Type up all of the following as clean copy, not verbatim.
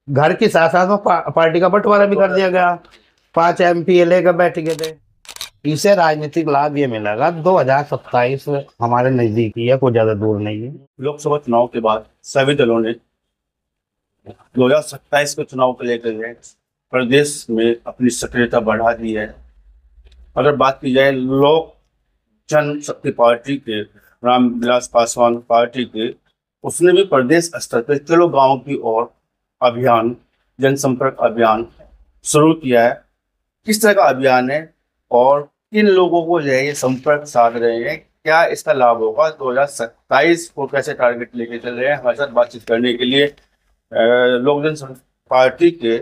घर की साथ साथ में पार्टी का बंटवारा भी कर दिया गया। 5 MP लेकर बैठ गए थे। इसे राजनीतिक लाभ ये मिलेगा 2027 हमारे नजदीक ही है, कोई ज्यादा दूर नहीं है। लोकसभा चुनाव के बाद सभी दलों ने 2027 के चुनाव को लेकर के प्रदेश में अपनी सक्रियता बढ़ा दी है। अगर बात की जाए लोक जनशक्ति पार्टी के, रामविलास पासवान पार्टी के, उसने भी प्रदेश स्तर पर चलो गांव की ओर अभियान, जनसंपर्क अभियान शुरू किया है। किस तरह का अभियान है और किन लोगों को जो है ये संपर्क साध रहे हैं, क्या इसका लाभ होगा, 2027 को कैसे टारगेट लेके चल रहे हैं, हमारे साथ बातचीत करने के लिए लोक जनशक्ति पार्टी के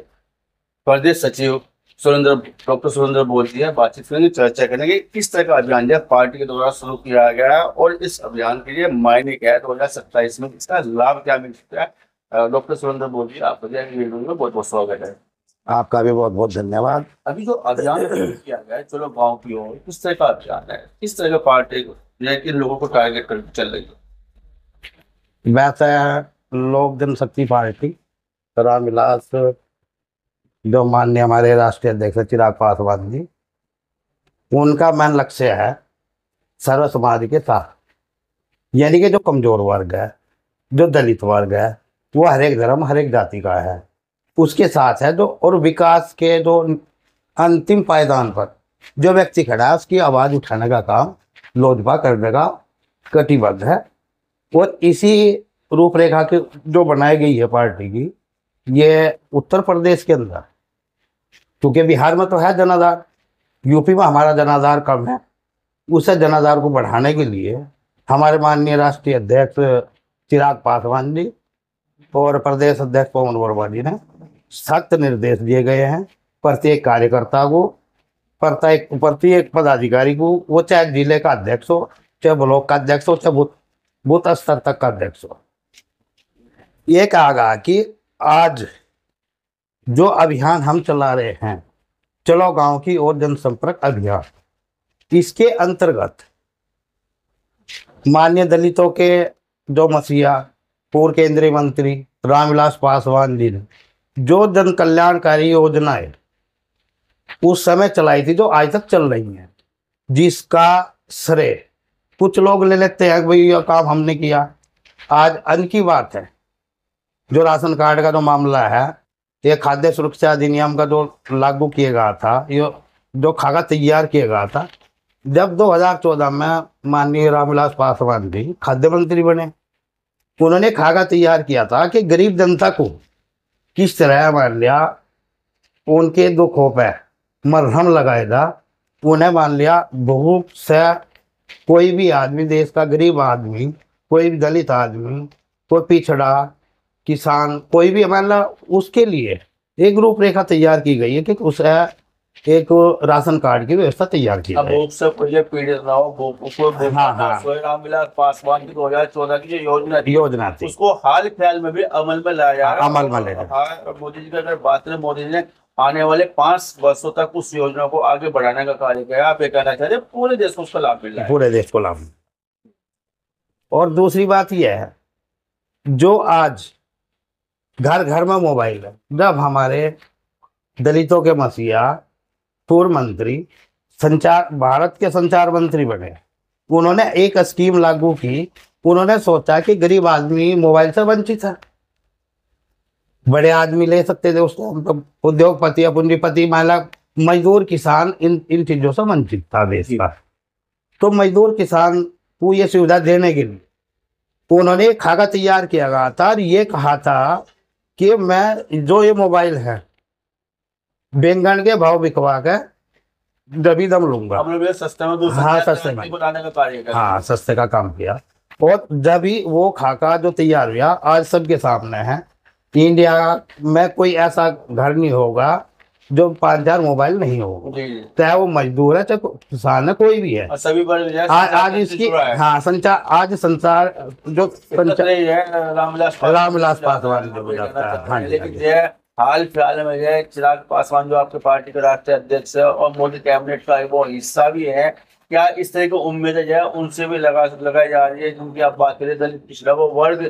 प्रदेश सचिव डॉक्टर सुरेंद्र बोलती है, बातचीत करेंगे, चर्चा करेंगे किस तरह का अभियान जो है पार्टी के द्वारा शुरू किया गया है और इस अभियान के लिए मायने क्या है, 2027 में इसका लाभ क्या मिल सकता है। डॉक्टर सुरेंद्र बोलती है, आप वीडियो में बहुत बहुत स्वागत है। आपका भी बहुत बहुत धन्यवाद। अभी जो अभियान शुरू किया गया है चलो गाँव की ओर, किस तरह का अभियान है, किस तरह का पार्टी किन लोगों को टारगेट करके चल रही है? वैसे लोक जनशक्ति पार्टी रामविलास, जो माननीय हमारे राष्ट्रीय अध्यक्ष चिराग पासवान जी, उनका मेन लक्ष्य है सर्व समाज के साथ, यानी कि जो कमजोर वर्ग है, जो दलित वर्ग है, वो हर एक धर्म हर एक जाति का है, उसके साथ है। जो और विकास के जो अंतिम पायदान पर जो व्यक्ति खड़ा है, उसकी आवाज़ उठाने का काम लोजपा करने का कटिबद्ध है। और इसी रूपरेखा की जो बनाई गई है पार्टी की, ये उत्तर प्रदेश के अंदर, क्योंकि बिहार में तो है जनाधार, यूपी में हमारा जनाधार कम है, उसे जनाधार को बढ़ाने के लिए हमारे माननीय राष्ट्रीय अध्यक्ष चिराग पासवान जी और प्रदेश अध्यक्ष पवन वर्मा जी ने सख्त निर्देश दिए गए हैं प्रत्येक कार्यकर्ता को, प्रत्येक पदाधिकारी को, वो चाहे जिले का अध्यक्ष हो, चाहे ब्लॉक का अध्यक्ष हो, चाहे बूथ स्तर तक का अध्यक्ष हो। ये कहा गया कि आज जो अभियान हम चला रहे हैं, चलो गांव की ओर जनसंपर्क अभियान, इसके अंतर्गत माननीय दलितों के जो मसीहा पूर्व केंद्रीय मंत्री रामविलास पासवान जी ने जो जन कल्याणकारी योजनाएं उस समय चलाई थी, जो आज तक चल रही हैं, जिसका श्रेय कुछ लोग ले लेते हैं, भाई ये काम हमने किया। आज अन्न की बात है, जो राशन कार्ड का जो मामला है, ये खाद्य सुरक्षा अधिनियम का जो लागू किया गया था, ये जो खाका तैयार किया गया था, जब 2014 में माननीय रामविलास पासवान जी खाद्य मंत्री बने, उन्होंने खाका तैयार किया था कि गरीब जनता को किस तरह मान लिया उनके दुखों पे मरहम लगाएगा। उन्हें मान लिया भूख से कोई भी आदमी, देश का गरीब आदमी, कोई भी दलित आदमी, कोई पिछड़ा किसान, कोई भी मान ला, उसके लिए एक रूपरेखा तैयार की गई है कि उसे एक राशन कार्ड की व्यवस्था तैयार की अब भूख से कोई पीड़ित ना हो, हाँ। रामविलास पासवान की 2014 की जो योजना थी, उसको हाल फिलहाल में भी अमल में लाया जा रहा है। अमल में ले रहा है। मोदी जी की अगर बात करें, मोदी जी ने आने वाले 5 वर्षों तक उस योजना को आगे बढ़ाने का कार्य किया। आप ये कहना चाहते हैं पूरे देश को उसका लाभ मिल रहा है? पूरे देश को लाभ। और दूसरी बात यह है, जो आज घर घर में मोबाइल है, जब हमारे दलितों के मसीहा पूर्व मंत्री भारत के संचार मंत्री बने, उन्होंने एक स्कीम लागू की। उन्होंने सोचा कि गरीब आदमी मोबाइल से वंचित है, बड़े आदमी ले सकते थे उसको, उद्योगपति या पूंजीपति, महिला, मजदूर किसान इन चीजों से वंचित था देश का। तो मजदूर किसान को ये सुविधा देने के लिए उन्होंने खाका तैयार किया गया था और ये कहा था कि मैं जो ये मोबाइल है बैंगन के भाव बिकवा के दबी दम लूंगा। सस्ते में, हाँ सस्ते में बनाने का कार्य किया। हाँ, सस्ते का काम किया। और जब ही वो खाका जो तैयार हुआ, आज सबके सामने है, इंडिया में कोई ऐसा घर नहीं होगा जो 5000 मोबाइल नहीं होगा, चाहे वो मजदूर है चाहे किसान है, कोई भी है। सभी आज इसकी हाँ संचार, आज संसार जो रामविलास पासवान जो जाता है। लेकिन हाल फिलहाल में जो चिराग पासवान जो आपके पार्टी के राष्ट्रीय अध्यक्ष है और मोदी कैबिनेट का वो हिस्सा भी है, क्या इस तरह की उम्मीदें जो है उनसे भी लगाई जा रही है, जिनकी आप बात करें दलित पिछड़ा वो वर्ग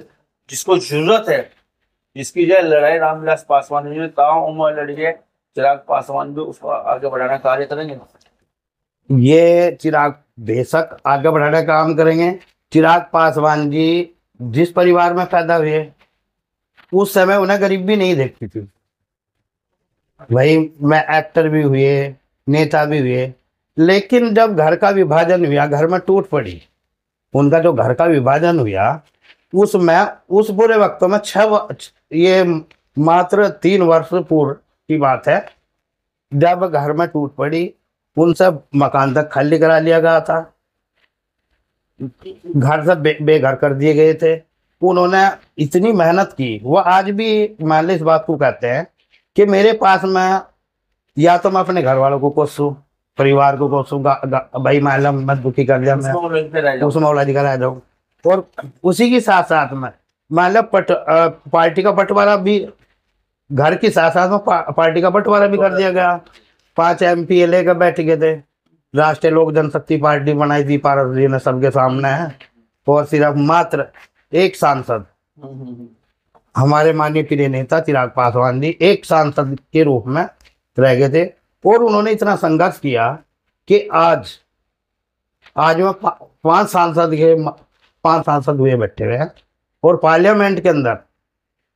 जिसको जरूरत है इसकी जो लड़ाई रामविलास पासवान जी ने ताउम्र लड़ी है, चिराग पासवान भी उसको आगे बढ़ाना कार्य करेंगे। ये चिराग बेशक आगे बढ़ाने का काम करेंगे। चिराग पासवान जी जिस परिवार में पैदा हुए उस समय उन्हें गरीबी नहीं देखती थी। वही मैं एक्टर भी हुए, नेता भी हुए, लेकिन जब घर का विभाजन हुआ, घर में टूट पड़ी, उनका जो घर का विभाजन हुआ उसमें उस बुरे वक्तों में ये मात्र 3 वर्ष पूर्व की बात है, जब घर में टूट पड़ी उनसे मकान तक खाली करा लिया गया था, घर से बेघर कर दिए गए थे। उन्होंने इतनी मेहनत की, वो आज भी मान लो इस बात को कहते हैं कि मेरे पास में या तो मैं अपने घर वालों को कोसूं, परिवार को कोसूं, भाई मालूम मत दुखी कर दिया, मैं उसमें औलादी करा जाऊँ। और उसी के साथ साथ में मान लो पार्टी का बंटवारा भी, घर के साथ साथ में पार्टी का बंटवारा भी कर दिया गया। 5 MP लेकर बैठ गए थे, राष्ट्रीय लोक जनशक्ति पार्टी बनाई थी पारस जी ने सबके सामने है, और सिर्फ मात्र एक सांसद हमारे माननीय प्रिय नेता चिराग पासवान जी एक सांसद के रूप में रह गए थे। और उन्होंने इतना संघर्ष किया कि आज में 5 सांसद हुए बैठे हुए हैं, और पार्लियामेंट के अंदर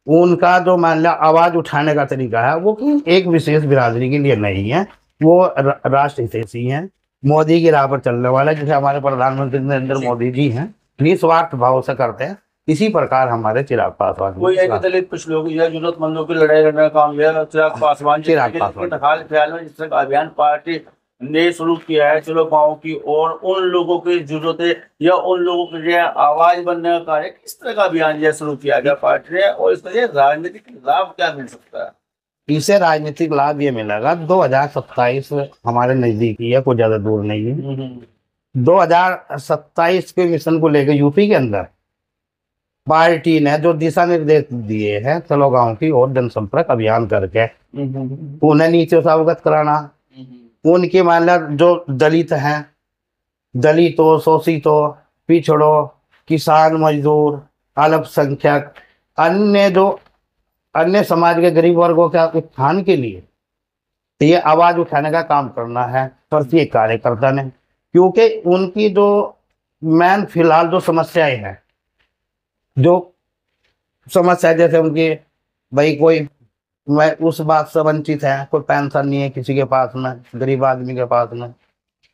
उनका जो मान लिया आवाज उठाने का तरीका है वो कि एक विशेष बिरादरी के लिए नहीं है, वो राष्ट्र हितैषी हैं, मोदी की राह पर चलने वाले, जैसे हमारे प्रधानमंत्री नरेंद्र मोदी जी हैं, निस्वार्थ भाव से करते हैं। इसी प्रकार हमारे चिराग पासवान कोई ऐसे दलित कुछ लोग या जरूरतमंदों की लड़ाई लड़ने का काम किया चिराग पासवान जी। हाल फिलहाल में जिस तरह का अभियान पार्टी ने शुरू किया है, चलो गाँव की और उन लोगों की जरूरतें या उन लोगों के लिए आवाज बनने का कार्य, किस तरह का अभियान जो शुरू किया गया पार्टी ने, और इसका राजनीतिक लाभ क्या मिल सकता है? इसे राजनीतिक लाभ ये मिलेगा, 2027 हमारे नजदीकी है, कोई ज्यादा दूर नहीं है। 2027 के मिशन को लेकर यूपी के अंदर पार्टी ने जो दिशा निर्देश दिए हैं, चलो गांव की और जनसंपर्क अभियान करके उन्हें नीचे से अवगत कराना, उनके मान लो जो दलित हैं, दलितों, शोषितों, पिछड़ों, किसान, मजदूर, अल्पसंख्यक, अन्य समाज के गरीब वर्गों के उत्थान के लिए ये आवाज उठाने का काम करना है प्रत्येक कार्यकर्ता ने। क्योंकि उनकी जो मेन फिलहाल जो समस्याएं हैं, जो समस्या जैसे उनकी भाई कोई मैं उस बात से वंचित है, कोई पेंशन नहीं है किसी के पास में, गरीब आदमी के पास में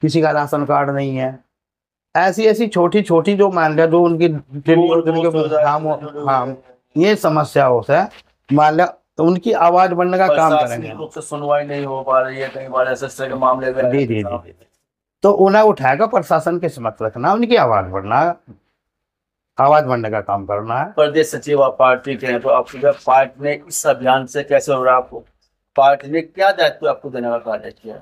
किसी का राशन कार्ड नहीं है, ऐसी छोटी छोटी जो मान लिया जो उनकी हाँ ये समस्याओं से मान लिया तो उनकी आवाज बनने का काम करेंगे। सुनवाई नहीं हो पा रही है कई बार ऐसे मामले में, जी, तो उन्हें उठाएगा प्रशासन के समक्ष रखना, उनकी आवाज बनने का काम करना है। प्रदेश सचिव आप पार्टी के हैं, तो आपको पार्टी ने इस अभियान से कैसे हो रहा, आपको पार्टी ने क्या दायित्व आपको देने का कार्य किया?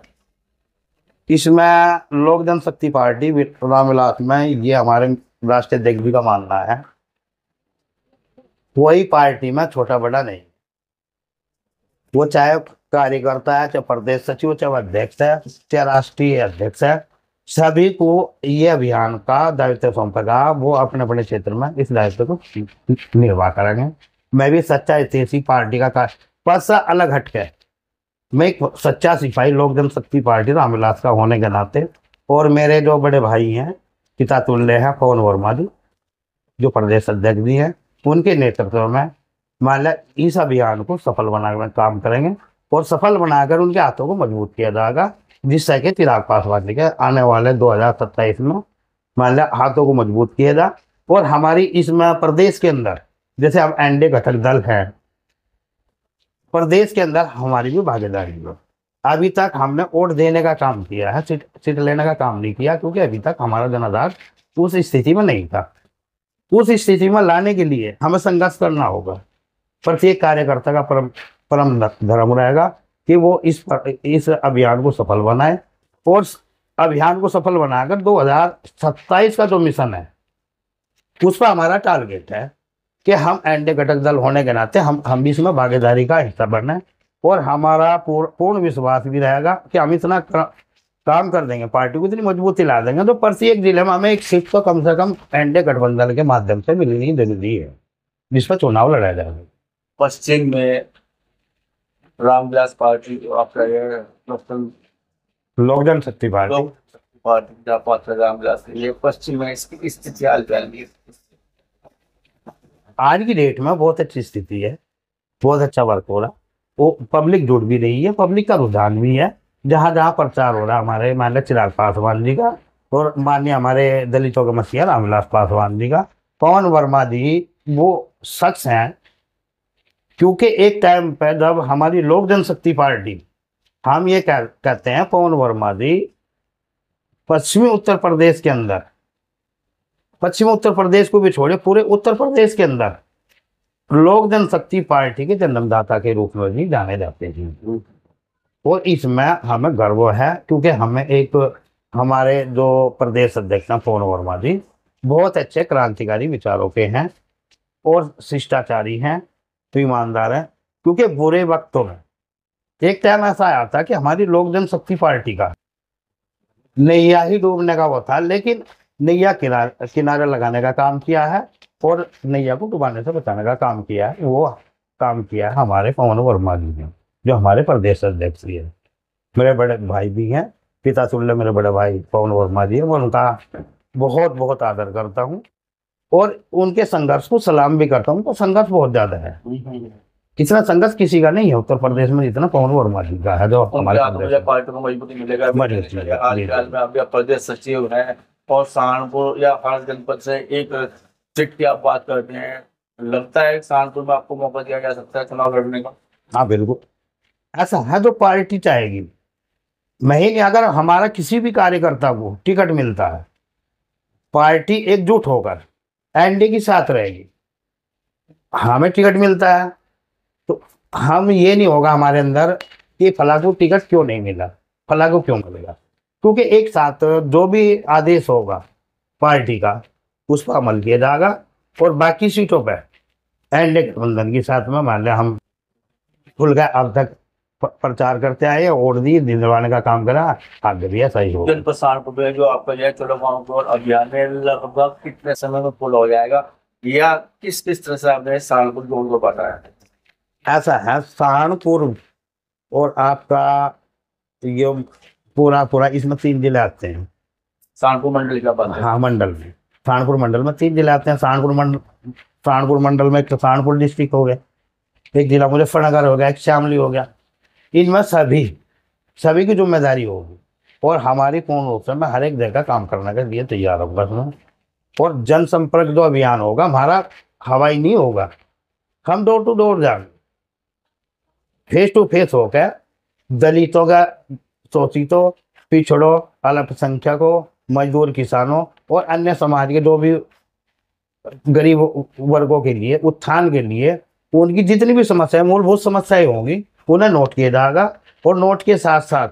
इसमें लोक जनशक्ति पार्टी रामविलास में ये हमारे राष्ट्रीय अध्यक्ष जी का मानना है, कोई पार्टी में छोटा बड़ा नहीं, वो चाहे कार्यकर्ता है, चाहे प्रदेश सचिव, चाहे अध्यक्ष है, चाहे राष्ट्रीय अध्यक्ष है, सभी को ये अभियान का दायित्व सौंपेगा। वो अपने अपने क्षेत्र में इस दायित्व को निर्वाह करेंगे। मैं भी सच्चा हितैषी पार्टी का पद से अलग हटके मैं एक सच्चा सिपाही लोक जनशक्ति पार्टी रामविलास का होने के नाते, और मेरे जो बड़े भाई हैं पिता तुल्य हैं पवन वर्मा जी जो प्रदेश अध्यक्ष भी हैं, उनके नेतृत्व में मान लिया इस अभियान को सफल बनाकर काम करेंगे, और सफल बनाकर उनके हाथों को मजबूत किया जाएगा, जिससे कि चिराग पासवान के आने वाले 2027 में मान लिया हाथों को मजबूत किया जाए। और हमारी इसमें प्रदेश के अंदर जैसे अब एनडीए घटक दल है, प्रदेश के अंदर हमारी भी भागीदारी है। अभी तक हमने वोट देने का काम किया है, सीट लेने का काम नहीं किया, क्योंकि अभी तक हमारा जनाधार उस स्थिति में नहीं था। उस स्थिति में लाने के लिए हमें संघर्ष करना होगा। प्रत्येक कार्यकर्ता का परम धर्म रहेगा कि वो इस अभियान को सफल बनाए, और अभियान को सफल बनाकर 2027 का जो मिशन है उस पर हमारा टारगेट है कि हम एनडीए घटक दल होने के नाते हम भी इसमें भागीदारी का हिस्सा बने, और हमारा पूर्ण विश्वास भी रहेगा कि हम इतना काम कर देंगे, पार्टी को इतनी मजबूती ला देंगे तो प्रत्येक जिले में हमें एक सीट तो कम से कम एनडीए गठबंधन के माध्यम से मिलनी जरूरी है, जिस पर चुनाव लड़ाया जाएगा। पश्चिम में रामविलास पार्टी, आपका ये लोक जनशक्ति पार्टी। लोक पार्टी का पात्र रामविलास, ये पश्चिम में इसकी स्थिति हाल चाल की। आज की डेट में बहुत अच्छी स्थिति है, बहुत अच्छा वर्क हो रहा, वो पब्लिक जुड़ भी रही है, पब्लिक का रुझान भी है। जहाँ जहाँ प्रचार हो रहा हमारे माननीय चिराग पासवान जी का और माननीय हमारे दलितों के मसीहा रामविलास पासवान जी का, पवन वर्मा जी वो शख्स हैं। क्योंकि एक टाइम पर जब हमारी लोक जनशक्ति पार्टी, हम ये कहते हैं पवन वर्मा जी पश्चिमी उत्तर प्रदेश के अंदर, पश्चिमी उत्तर प्रदेश को भी छोड़े पूरे उत्तर प्रदेश के अंदर लोक जनशक्ति पार्टी के जन्मदाता के रूप में भी जाने जाते हैं। और इसमें हमें गर्व है क्योंकि हमें एक हमारे जो प्रदेश अध्यक्ष हैं पवन वर्मा जी बहुत अच्छे क्रांतिकारी विचारों के हैं और शिष्टाचारी हैं, तो ईमानदार हैं। क्योंकि बुरे वक्तों में एक टाइम ऐसा आया था कि हमारी लोक जनशक्ति पार्टी का नैया ही डूबने का वो था, लेकिन नैया किनारे लगाने का काम किया है और नैया को डुबाने से बचाने का काम किया है। वो काम किया है हमारे पवन वर्मा जी ने, जो हमारे प्रदेश अध्यक्ष भी है, मेरे बड़े भाई भी हैं, पिता तुल्य मेरे बड़े भाई पवन वर्मा जी है। मैं उनका बहुत बहुत आदर करता हूँ और उनके संघर्ष को सलाम भी करता हूँ। उनका संघर्ष बहुत ज्यादा है, इतना संघर्ष किसी का नहीं है उत्तर प्रदेश में जितना पवन वर्मा जी का है। जो हमारे पार्टी को मजबूती मिलेगा। हाल आप प्रदेश सचिव हैं और सहारनपुर या हर जनपद से एक सीट की आप बात करते हैं, लगता है सहारनपुर में आपको मौका दिया जा सकता है चुनाव लड़ने का? हाँ बिल्कुल ऐसा है, जो पार्टी चाहेगी। मैं ही नहीं, अगर हमारा किसी भी कार्यकर्ता को टिकट मिलता है, पार्टी एकजुट होकर एनडीए के साथ रहेगी। हमें टिकट मिलता है तो हम ये नहीं होगा हमारे अंदर कि फला को टिकट क्यों नहीं मिला, फला को क्यों मिलेगा, क्योंकि एक साथ जो भी आदेश होगा पार्टी का उस पर अमल किया जाएगा। और बाकी सीटों पर एनडीए गठबंधन के साथ में मान लिया हम खुल गए, अब तक प्रचार करते आए और दिलवाने का काम करा, आगे भी ऐसा ही होगा। जनपद सहारनपुर में जो आपका यह चलो गाँव अभियान में लगभग कितने समय में पूरा हो जाएगा या किस किस तरह से आपने सहारनपुर जोड़ को पाता है? ऐसा है, सहारनपुर और आपका ये पूरा इसमें 3 जिले आते हैं। सहारनपुर मंडल का बात है? हाँ मंडल में, सहारनपुर मंडल में 3 जिले आते हैं। सहारनपुर मंडल में एक तो सहारनपुर डिस्ट्रिक्ट हो गया, एक जिला मुजफ्फरनगर हो गया, एक शामली हो गया। इनमें सभी की जिम्मेदारी होगी और हमारी पूर्ण रूप से मैं हर एक जगह काम करने के लिए तैयार हूँ बस मैं। और जनसंपर्क जो अभियान होगा हमारा हवाई नहीं होगा, हम डोर टू डोर जाएंगे, फेस टू फेस होकर दलितों का, शोषितों, पिछड़ों, अल्पसंख्यकों, मजदूर किसानों और अन्य समाज के जो भी गरीब वर्गों के लिए उत्थान के लिए उनकी जितनी भी समस्याएं, मूलभूत समस्याएं होंगी उन्हें नोट किया जाएगा और नोट के साथ साथ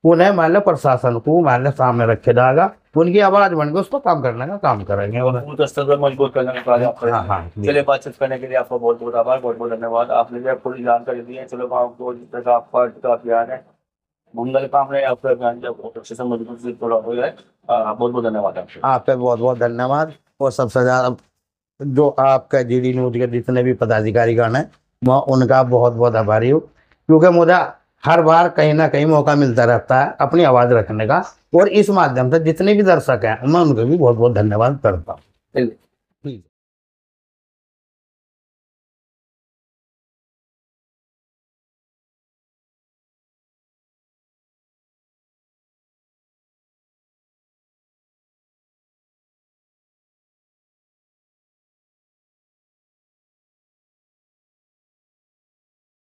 उन्हें मान लो प्रशासन को मान लो सामने रखे जाएगा, उनकी आवाज बन के उस पर काम करने का काम करेंगे और बूथ स्तर पर मजबूत करने का कार्य आप करेंगे। हाँ, चलिए, बातचीत करने के लिए आपका बहुत बहुत आभार, बहुत बहुत धन्यवाद। आपने जो पूरी जानकारी दी है। चलो गाँव को जिस तरह आपका अभियान है मंगल काम है, आपका अभियान जब बहुत अच्छे से मजबूत से थोड़ा हो जाए। बहुत बहुत धन्यवाद आपका बहुत बहुत धन्यवाद। और सबसे ज़्यादा जो आपका जीडी न्यूज के जितने भी पदाधिकारीगण हैं मैं उनका बहुत बहुत आभारी हूँ, क्योंकि मुझे हर बार कहीं ना कहीं मौका मिलता रहता है अपनी आवाज़ रखने का। और इस माध्यम से जितने भी दर्शक हैं मैं उनको भी बहुत बहुत धन्यवाद करता हूँ।